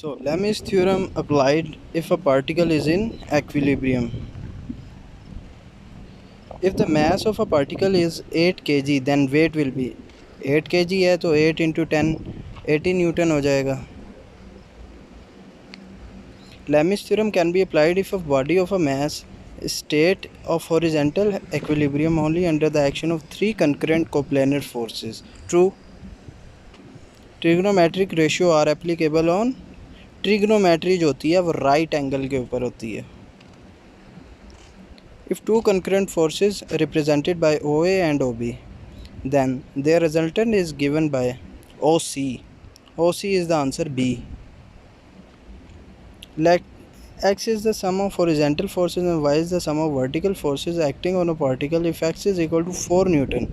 So Lami's theorem applied if a particle is in equilibrium. If the mass of a particle is 8 kg, then weight will be 8 kg है तो 8 into 10 80 Newton हो जाएगा. Lami's theorem can be applied if a body of a mass state of horizontal equilibrium only under the action of three concurrent coplanar forces. True. Trigonometric ratio are applicable on trigonometry जो होती है वो right angle के ऊपर होती है. If two concurrent forces represented by OA and OB, then their resultant is given by OC. OC is the answer B. Let X is the sum of horizontal forces and Y is the sum of vertical forces acting on a particle if X is equal to 4 Newton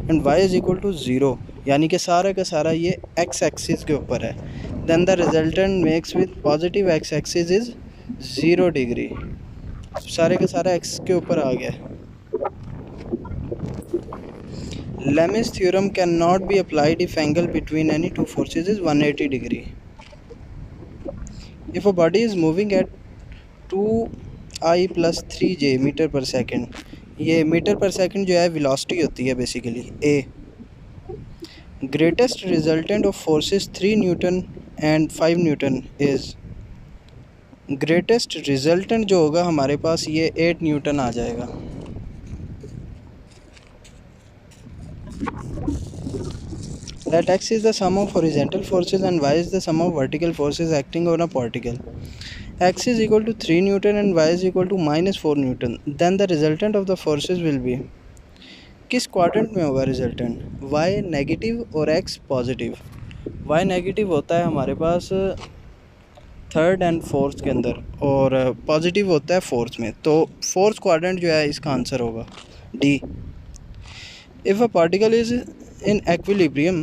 and Y is equal to 0, यानी कि सारा का सारा ये X axis के ऊपर है. Then the resultant makes with positive X axis is 0 degree. सारे का सारा X के ऊपर आ गया. Lami's theorem cannot be applied if angle between any two forces is 180 degree. If a body is moving at 2I plus 3J metre per second, ये metre per second जो है velocity होती है basically A. Greatest resultant of forces 3 newton and 5 newton is, greatest resultant जो होगा हमारे पास ये 8 Newton आ जाएगा. Let X is the sum of horizontal forces and Y is the sum of vertical forces acting on a particle. X is equal to 3 Newton and Y is equal to minus 4 Newton. Then the resultant of the forces will be, किस quadrant में होगा resultant? Y negative और X positive. Y negative होता है हमारे पास third and fourth के अंदर और पॉजिटिव होता है फोर्थ में, तो फोर्थ क्वाड्रेंट जो है इसका आंसर होगा D. If a particle is in equilibrium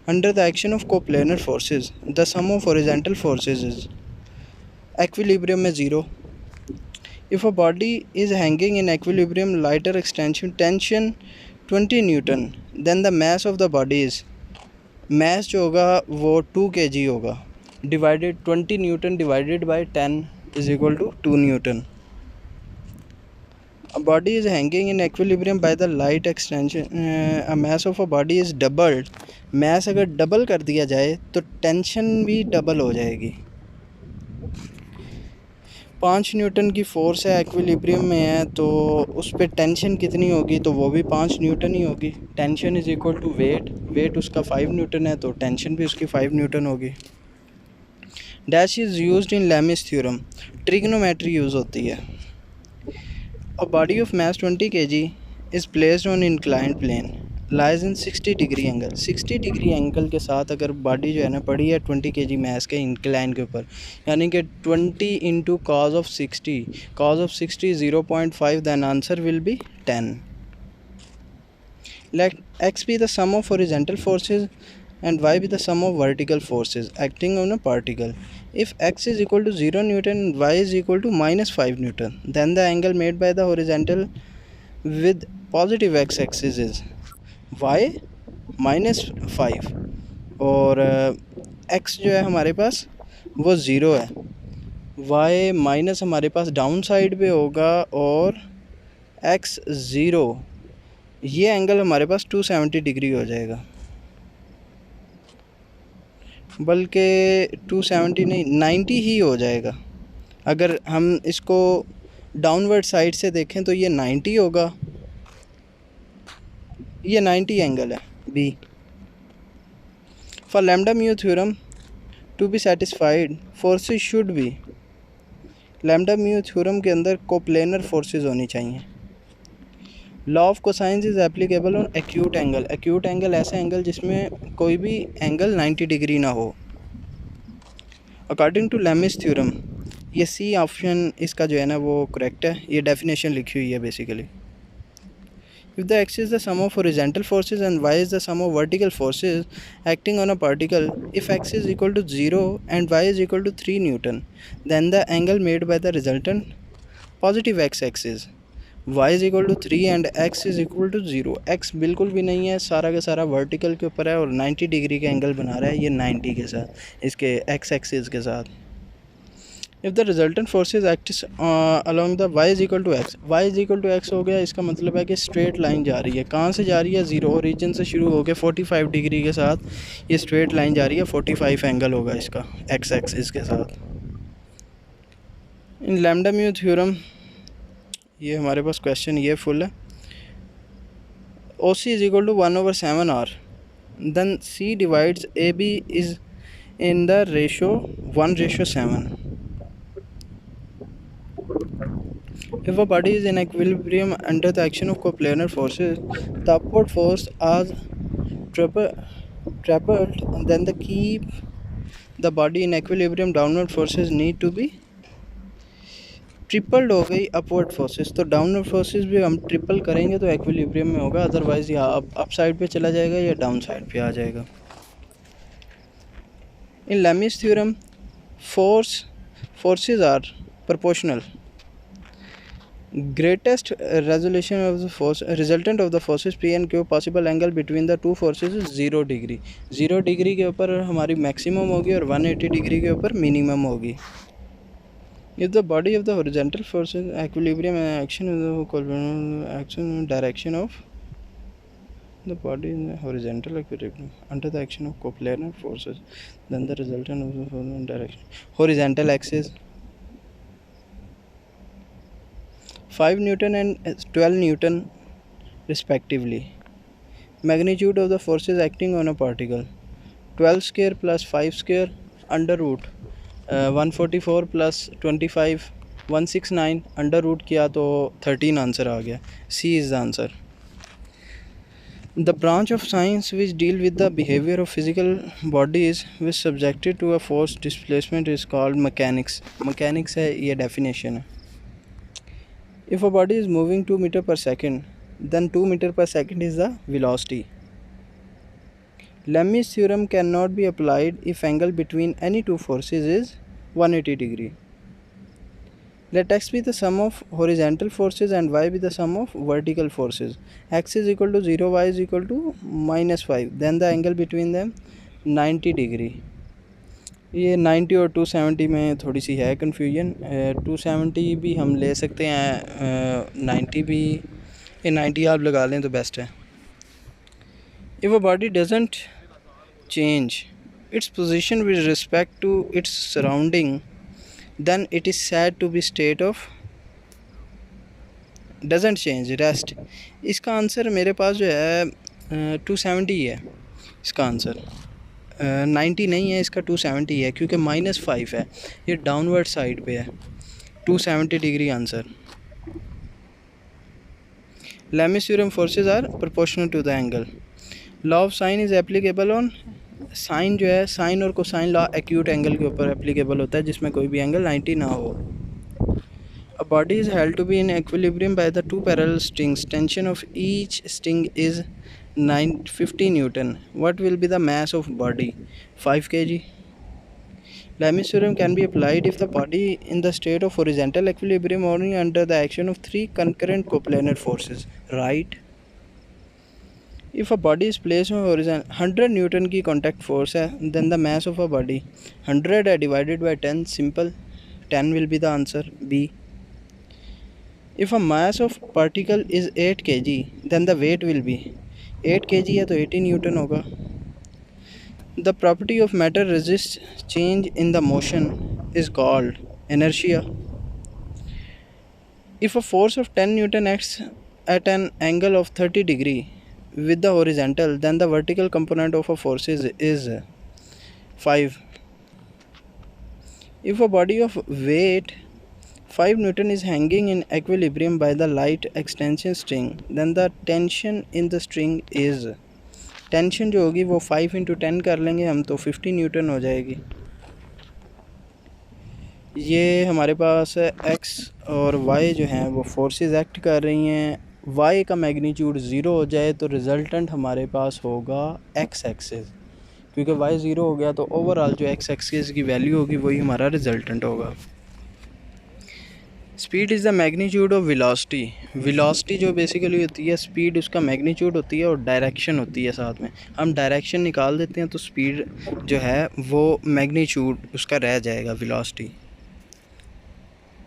under the action of coplanar forces, the sum of horizontal forces is, equilibrium में 0. If a body is hanging in equilibrium lighter extension tension 20 Newton, then the mass of the body is, mass जो होगा वो 2 kg होगा, divided 20 Newton divided by 10 is equal to 2 Newton. A body is hanging in equilibrium by the light extension. A mass of a body is doubled. mass अगर double कर दिया जाए तो tension भी डबल हो जाएगी. 5 न्यूटन की फोर्स है, एक्विलिब्रियम में है, तो उस पर टेंशन कितनी होगी? तो वो भी 5 न्यूटन ही होगी. Tension is equal to weight, weight उसका 5 न्यूटन है तो टेंशन भी उसकी 5 न्यूटन होगी. Dash is used in Lami's theorem, trigonometry use होती है. A body of mass 20 kg is placed on inclined plane, lies in 60 degree angle. 60 degree angle के साथ अगर बॉडी जो है ना पड़ी है 20 kg मैस के इंक्लाइन के ऊपर, यानी कि 20 into cos of 60, cos of 60 0.5, then answer will be 10. Let X be the sum of horizontal forces and Y be the sum of vertical forces acting on a particle. If X is equal to 0 Newton and Y is equal to minus 5 Newton, then the angle made by the horizontal with positive X axis is Y minus 5 और X जो है हमारे पास वो 0 है, Y minus हमारे पास down side पे होगा और X 0, ये एंगल हमारे पास 270 डिग्री हो जाएगा, बल्कि 270 नहीं 90 ही हो जाएगा. अगर हम इसको डाउनवर्ड साइड से देखें तो ये 90 होगा, ये 90 एंगल है B. For lambda mu theorem to be satisfied forces should be, lambda mu theorem के अंदर कोप्लेनर फोर्सेस होनी चाहिए. Law of cosines is applicable on acute angle. Acute angle ऐसा एंगल जिसमें कोई भी एंगल 90 डिग्री ना हो. अकॉर्डिंग टू लैमिस थ्योरम, ये सी ऑप्शन इसका जो है ना वो करेक्ट है, ये डेफिनेशन लिखी हुई है basically. If the X is the sum of horizontal forces and Y is the sum of vertical forces acting on a particle, if X is equal to 0 and Y is equal to 3 Newton, then the angle made by the resultant positive X axis, Y is equal to 3 and X is equal to 0. X बिल्कुल भी नहीं है, सारा का सारा vertical के ऊपर है और 90 डिग्री का एंगल बना रहा है ये 90 के साथ, इसके X एक्सिस के साथ. If the resultant forces act along the y is equal to x, y is equal to x हो गया, इसका मतलब है कि स्ट्रेट लाइन जा रही है। कहाँ से जा रही है? ज़ीरो ओरिजिन से शुरू होकर 45 डिग्री के साथ ये स्ट्रेट लाइन जा रही है। 45 एंगल होगा इसका एक्स एक्सिस के साथ। इन लैम्डा म्यू थ्योरम, ये हमारे पास क्वेश्चन ये फुल है। OC is equal to 1/7R, then C divides AB is in the ratio 1:7. If a body is in equilibrium under the action of coplanar forces, the upward force are tripled, then the keep the body in equilibrium downward forces need to be tripled हो गई upward forces, तो downward forces भी हम triple करेंगे तो equilibrium में होगा, otherwise या अप साइड पे चला जाएगा या डाउन साइड पे आ जाएगा। In Lami's theorem, forces are proportional. Greatest resolution of the force resultant of the forces P and Q, possible angle between the two forces is 0 degree. 0 degree के ऊपर हमारी maximum होगी और 180 डिग्री के ऊपर minimum होगी। If the body of the horizontal forces equilibrium and action direction of the body in the horizontal equilibrium under the action of coplanar forces, then the resultant of the direction horizontal axis 5 Newton and 12 Newton respectively. Magnitude of the forces acting on a particle 12 square plus 5 square under root 144 plus 25 169 under root किया तो 13 answer आ गया। C is the answer. The branch of science which deal with the behavior of physical bodies which subjected to a force displacement is called mechanics. Mechanics है ये definition है। If a body is moving 2 meter per second, then 2 meter per second is the velocity. Lami's theorem cannot be applied if angle between any two forces is 180 degree. Let x be the sum of horizontal forces and y be the sum of vertical forces. X is equal to 0, y is equal to -5. Then the angle between them 90 degree. ये 90 और 270 में थोड़ी सी है confusion. 270 भी हम ले सकते हैं, 90 भी, ये 90 आप लगा लें तो बेस्ट है। If a body doesn't change its position with respect to its surrounding, then it is said to be state of doesn't change rest. इसका आंसर मेरे पास जो है 270 है। इसका आंसर 90 नहीं है, इसका 270 है क्योंकि -5 है, ये डाउनवर्ड साइड पे है। 270 degree answer. Lami's theorem forces are proportional to the angle. Law of sine is applicable on sine जो है, साइन और कोसाइन लॉ एक्यूट एंगल के ऊपर एप्लीकेबल होता है जिसमें कोई भी एंगल 90 ना हो। A body is held to be in equilibrium by the two parallel strings. Tension of each string is 50 Newton. What will be the mass of body? 5 kg. Lami's theorem can be applied if the body in the state of horizontal equilibrium only under the action of 3 concurrent coplanar forces. Right? If a body is placed on horizon 100 Newton की contact force है, then the mass of a body 100 है divided by 10, simple, 10 will be the answer, B. If a mass of particle is 8 kg, then the weight will be 8 kg है तो 80 Newton होगा। The property of matter resists change in the motion is called inertia. If a force of 10 Newton acts at an angle of 30 degree with the horizontal, then the vertical component of a force is 5. If a body of weight 5 Newton is hanging in equilibrium by the light extension string, then the tension in the string is, tension जो होगी वो 5 × 10 कर लेंगे हम तो 50 Newton हो जाएगी। ये हमारे पास x और y जो हैं वो फोर्सेस एक्ट कर रही हैं। y का मैग्नीट्यूड 0 हो जाए तो रिज़ल्टेंट हमारे पास होगा x एक्सिस, क्योंकि y 0 हो गया तो ओवरऑल जो x एक्सिस की वैल्यू होगी वही हमारा रिज़ल्टेंट होगा। Speed is the magnitude of velocity. Velocity जो बेसिकली होती है, स्पीड उसका मैग्नीट्यूड होती है और डायरेक्शन होती है साथ में। हम डायरेक्शन निकाल देते हैं तो स्पीड जो है वो मैग्नीट्यूड उसका रह जाएगा velocity.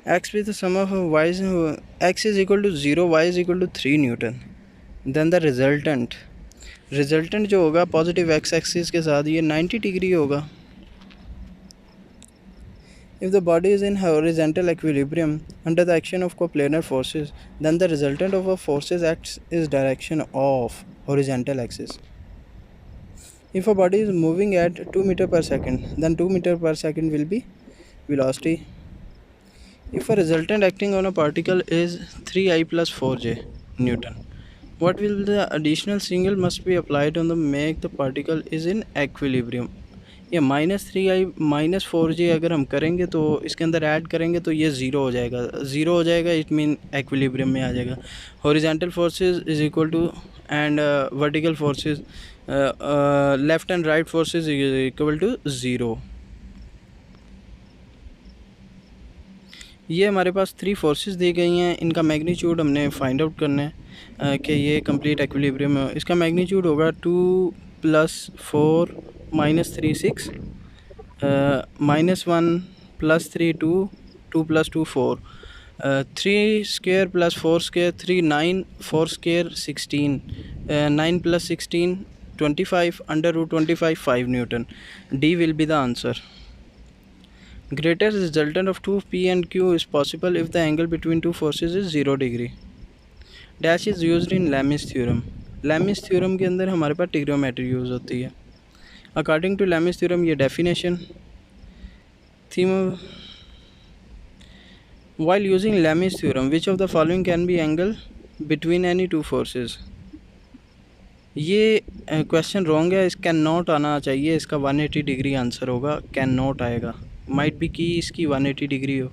x with the sum of y is x is equal to 0, y is equal to 3 Newton. Then the resultant जो होगा पॉजिटिव x एक्सिस के साथ ये 90 डिग्री होगा. If the body is in horizontal equilibrium under the action of coplanar forces, then the resultant of a forces acts is direction of horizontal axis. If a body is moving at 2 meter per second, then 2 meter per second will be velocity. If a resultant acting on a particle is 3I plus 4J Newton, what will the additional single must be applied on the make the particle is in equilibrium? ये -3I -4J अगर हम करेंगे तो इसके अंदर add करेंगे तो ये ज़ीरो हो जाएगा. इट मीन एक्विलिब्रियम में आ जाएगा. Horizontal forces is equal to and vertical forces left and right forces is equal to zero. ये हमारे पास 3 फोर्सेस दी गई हैं. इनका मैग्नीट्यूड हमने फाइंड आउट करना है कि ये कंप्लीट एक्विलिब्रियम है. इसका मैग्नीट्यूड होगा 2 + 4 - 3 6 -1 + 3 2 2 + 2 4 3 square + 4 square 3 9 4 square 16 9 + 16 25 √25 5 Newton. D will be the answer. Greatest resultant of 2 P and Q is possible if the angle between two forces is 0 degree. Dash is used in Lami's theorem. Lami's theorem के अंदर हमारे पास trigonometry use होती है. According to Lami's theorem ये definition theme while using Lami's theorem which of the following can be angle between any two forces. ये question wrong है. इस can not आना चाहिए. इसका 180 डिग्री आंसर होगा. कैन नॉट आएगा. माइट बी की इसकी 180 डिग्री हो.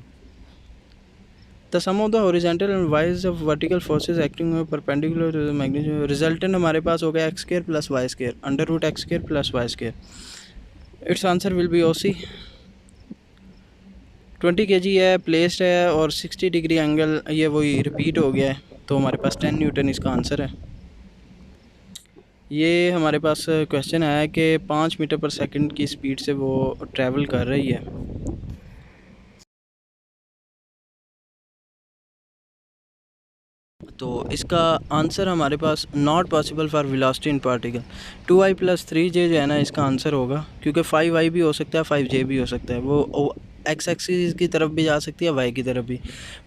The sum of the horizontal and wise of vertical forces acting perpendicular magnitude. Resultant हमारे पास हो गया x² + y² √x² + y². It's answer will be OC. 20 kg है, प्लेस्ड है और 60 डिग्री एंगल ये वही रिपीट हो गया है. तो हमारे पास 10 न्यूटन इसका आंसर है. ये हमारे पास क्वेश्चन आया है कि 5 मीटर पर सेकंड की स्पीड से वो ट्रैवल कर रही है. तो इसका आंसर हमारे पास not possible for velocity in particle. 2I + 3J जो है ना इसका आंसर होगा. क्योंकि 5I भी हो सकता है 5J भी हो सकता है. वो x एक्सिस की तरफ भी जा सकती है y की तरफ भी.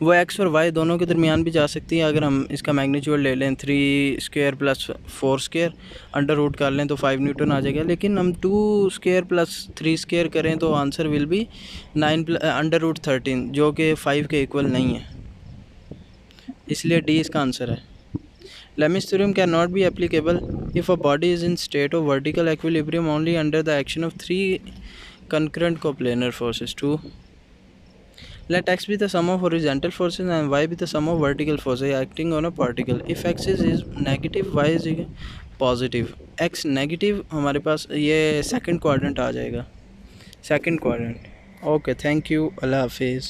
वो x और y दोनों के दरमियान भी जा सकती है. अगर हम इसका मैग्नीट्यूड ले लें 3² + 4² अंडर रूट कर लें तो 5 न्यूटन आ जाएगा. लेकिन हम 2² + 3² करें तो आंसर विल बी 9 √13 जो कि 5 के इक्वल नहीं है. इसलिए डी इसका आंसर है. Lami's theorem cannot be applicable if a body is in state of vertical equilibrium only under the action of 3 concurrent coplanar forces. 2. Let x be the sum of horizontal forces and y be the sum of vertical forces acting on a particle. If x is negative, y is positive. x negative हमारे पास ये second quadrant आ जाएगा. Second quadrant. Okay, thank you. अल्लाह हाफिज़.